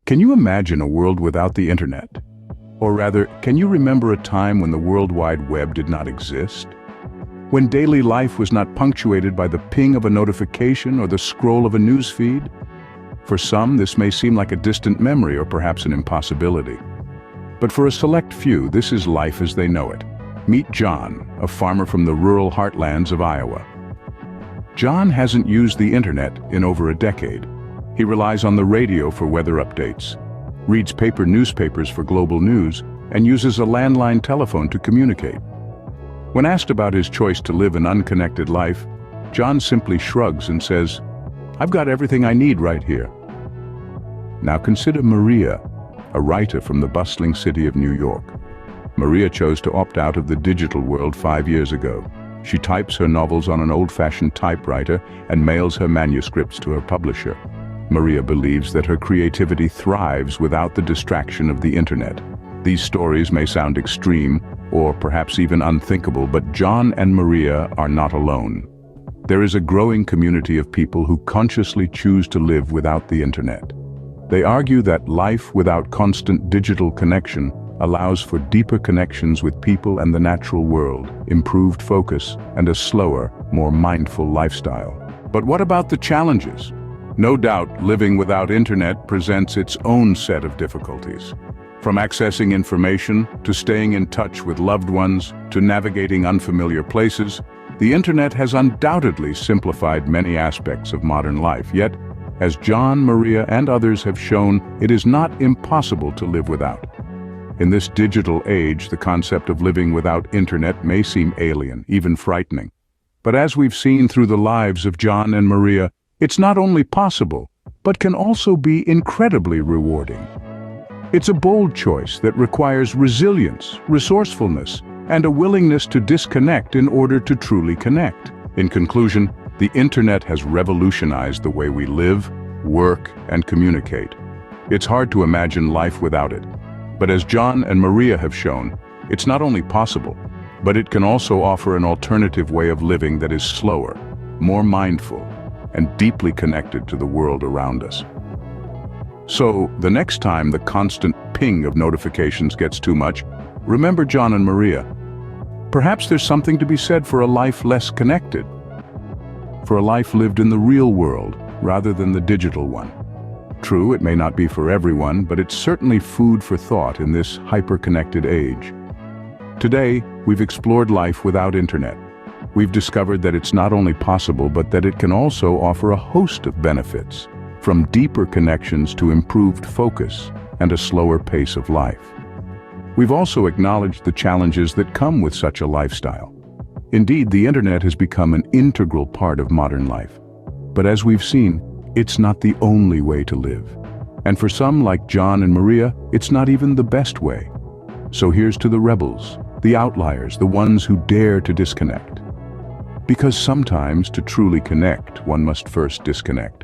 Can you imagine a world without the internet? Or rather, can you remember a time when the World Wide Web did not exist? When daily life was not punctuated by the ping of a notification or the scroll of a news feed? For some, this may seem like a distant memory or perhaps an impossibility. But for a select few, this is life as they know it. Meet John, a farmer from the rural heartlands of Iowa. John hasn't used the internet in over a decade. He relies on the radio for weather updates, reads paper newspapers for global news, and uses a landline telephone to communicate. When asked about his choice to live an unconnected life, John simply shrugs and says, "I've got everything I need right here." Now consider Maria, a writer from the bustling city of New York. Maria chose to opt out of the digital world 5 years ago. She types her novels on an old-fashioned typewriter and mails her manuscripts to her publisher. Maria believes that her creativity thrives without the distraction of the internet. These stories may sound extreme, or perhaps even unthinkable, but John and Maria are not alone. There is a growing community of people who consciously choose to live without the internet. They argue that life without constant digital connection allows for deeper connections with people and the natural world, improved focus, and a slower, more mindful lifestyle. But what about the challenges? No doubt, living without internet presents its own set of difficulties. From accessing information, to staying in touch with loved ones, to navigating unfamiliar places, the internet has undoubtedly simplified many aspects of modern life. Yet, as John, Maria, and others have shown, it is not impossible to live without. In this digital age, the concept of living without internet may seem alien, even frightening. But as we've seen through the lives of John and Maria, it's not only possible, but can also be incredibly rewarding. It's a bold choice that requires resilience, resourcefulness, and a willingness to disconnect in order to truly connect. In conclusion, the internet has revolutionized the way we live, work, and communicate. It's hard to imagine life without it. But as John and Maria have shown, it's not only possible, but it can also offer an alternative way of living that is slower, more mindful, and deeply connected to the world around us. So, the next time the constant ping of notifications gets too much, remember John and Maria. Perhaps there's something to be said for a life less connected, for a life lived in the real world rather than the digital one. True, it may not be for everyone, but it's certainly food for thought in this hyper-connected age. Today, we've explored life without internet. We've discovered that it's not only possible, but that it can also offer a host of benefits, from deeper connections to improved focus and a slower pace of life. We've also acknowledged the challenges that come with such a lifestyle. Indeed, the internet has become an integral part of modern life. But as we've seen, it's not the only way to live. And for some, like John and Maria, it's not even the best way. So here's to the rebels, the outliers, the ones who dare to disconnect. Because sometimes, to truly connect, one must first disconnect.